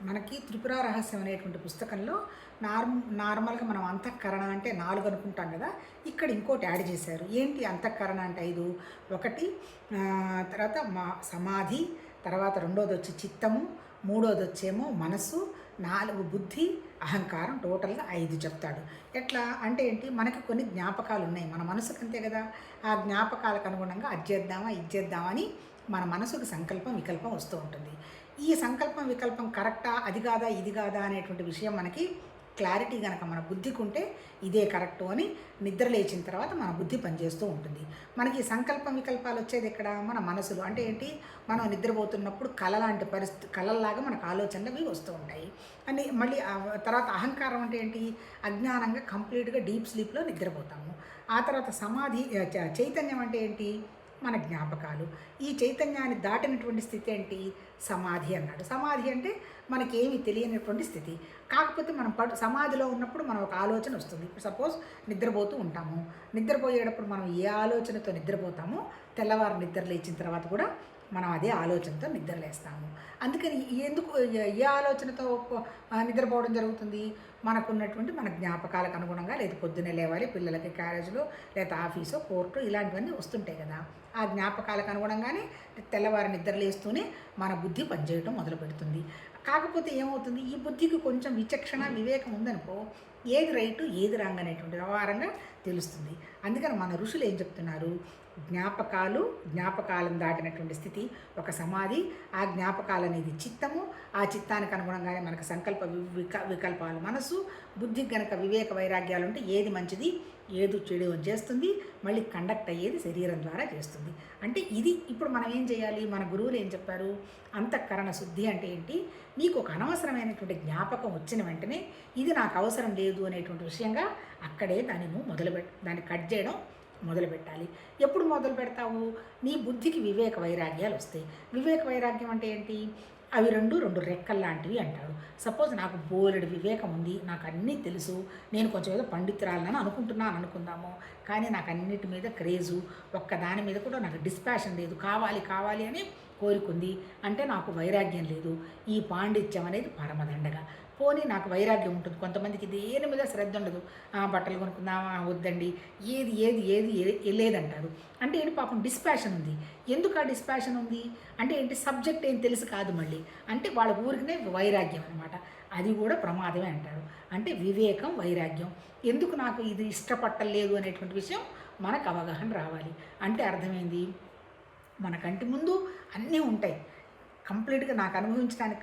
మనకి త్రిపుర రహస్యం అనేటువంటి పుస్తకంలో నార్మల్గా మనం అంతఃకరణ అంటే 4 అనుకుంటాం కదా. ఇక్కడ ఇంకోటి యాడ్ చేశారు. ఏంటి అంతఃకరణ అంటే 5. ఒకటి తర్వాత సమాధి, తర్వాత రెండోదొచ్చి చిత్తము, మూడోదొచ్చేమో మనస్సు, 4 బుద్ధి, అహంకారం, టోటల్గా 5 చెప్తాడు. ఎట్లా అంటే ఏంటి, మనకి కొన్ని జ్ఞాపకాలు ఉన్నాయి మన మనసుకు, అంతే కదా. ఆ జ్ఞాపకాలకు అనుగుణంగా అది చేద్దామా ఇది చేద్దామా అని మన మనసుకు సంకల్పం వికల్పం వస్తూ ఉంటుంది. ఈ సంకల్పం వికల్పం కరెక్టా, అది కాదా ఇది కాదా అనేటువంటి విషయం మనకి క్లారిటీ కనుక మన బుద్ధికి ఉంటే ఇదే కరెక్టు అని నిద్ర లేచిన తర్వాత మన బుద్ధి పనిచేస్తూ ఉంటుంది. మనకి సంకల్పం వికల్పాలు వచ్చేది ఎక్కడ, మన మనసులో. అంటే ఏంటి, మనం నిద్రపోతున్నప్పుడు కళ లాంటి పరిస్థితి, కళల్లాగా మనకు ఆలోచనలు అవి వస్తూ ఉంటాయి అని. మళ్ళీ తర్వాత అహంకారం అంటే ఏంటి, అజ్ఞానంగా కంప్లీట్గా డీప్ స్లీప్లో నిద్రపోతాము. ఆ తర్వాత సమాధి, చైతన్యం అంటే ఏంటి, మన జ్ఞాపకాలు. ఈ చైతన్యాన్ని దాటినటువంటి స్థితి ఏంటి, సమాధి అన్నాడు. సమాధి అంటే మనకేమీ తెలియనటువంటి స్థితి. కాకపోతే మనం సమాధిలో ఉన్నప్పుడు మనం ఒక ఆలోచన వస్తుంది. ఇప్పుడు సపోజ్ నిద్రపోతూ ఉంటాము, నిద్రపోయేటప్పుడు మనం ఏ ఆలోచనతో నిద్రపోతామో తెల్లవారు నిద్ర లేచిన తర్వాత కూడా మనం అదే ఆలోచనతో నిద్రలేస్తాము. అందుకని ఎందుకు ఏ ఆలోచనతో నిద్రపోవడం జరుగుతుంది, మనకున్నటువంటి మన జ్ఞాపకాలకు అనుగుణంగా, లేదా పొద్దున్నే లేవాలి, పిల్లలకి క్యారేజ్లో లేదా ఆఫీసో కోర్టు ఇలాంటివన్నీ వస్తుంటాయి కదా. ఆ జ్ఞాపకాలకు అనుగుణంగానే తెల్లవారి నిద్రలేస్తూనే మన బుద్ధి పనిచేయటం మొదలు పెడుతుంది. కాకపోతే ఏమవుతుంది, ఈ బుద్ధికి కొంచెం విచక్షణ వివేకం ఉందనుకో, ఏది రైటు ఏది రాంగ్ అనేటువంటి వ్యవహారంగా తెలుస్తుంది. అందుకని మన ఋషులు ఏం చెప్తున్నారు, జ్ఞాపకాలను దాటినటువంటి స్థితి ఒక సమాధి. ఆ జ్ఞాపకాలు అనేది చిత్తము, ఆ చిత్తానికి అనుగుణంగానే మనకు సంకల్ప వికల్పాలు మనసు. బుద్ధికి కనుక వివేక వైరాగ్యాలు ఉంటే ఏది మంచిది ఏది చెడు చేస్తుంది, మళ్ళీ కండక్ట్ అయ్యేది శరీరం ద్వారా చేస్తుంది. అంటే ఇది ఇప్పుడు మనం ఏం చేయాలి, మన గురువులు ఏం చెప్పారు, అంతఃకరణ శుద్ధి అంటే ఏంటి, నీకు ఒక అనవసరమైనటువంటి జ్ఞాపకం వచ్చిన వెంటనే ఇది నాకు అవసరం లేదు అనేటువంటి విషయంగా అక్కడే దాన్ని కట్ చేయడం మొదలుపెట్టాలి. ఎప్పుడు మొదలు పెడతావు, నీ బుద్ధికి వివేక వైరాగ్యాలు వస్తాయి. వివేక వైరాగ్యం అంటే ఏంటి, అవి రెండు రెక్కలు లాంటివి అంటాడు. సపోజ్ నాకు బోలెడు వివేకం ఉంది, నాకు అన్నీ తెలుసు, నేను కొంచెం ఏదో పండితురాలని అనుకుంటున్నాను అనుకుందాము, కానీ నాకు అన్నిటి మీద క్రేజు, ఒక్క దాని మీద కూడా నాకు డిస్పాషన్ లేదు, కావాలి అని కోరుకుంది అంటే నాకు వైరాగ్యం లేదు. ఈ పాండిత్యం అనేది పరమదండగా. పోనీ నాకు వైరాగ్యం ఉంటుంది, కొంతమందికి దేని మీద శ్రద్ధ ఉండదు, బట్టలు కొనుక్కుందామా వద్దండి, ఏది లేదంటారు. అంటే ఏంటి, పాపం డిస్పాషన్ ఉంది. ఎందుకు ఆ డిస్పాషన్ ఉంది అంటే ఏంటి, సబ్జెక్ట్ ఏం తెలుసు కాదు, మళ్ళీ అంటే వాళ్ళ ఊరికినే వైరాగ్యం అనమాట. అది కూడా ప్రమాదమే అంటారు. అంటే వివేకం వైరాగ్యం, ఎందుకు నాకు ఇది ఇష్టపట్టలేదు అనేటువంటి విషయం మనకు అవగాహన రావాలి. అంటే అర్థమైంది, మన కంటి ముందు అన్నీ ఉంటాయి, కంప్లీట్గా నాకు అనుభవించడానికి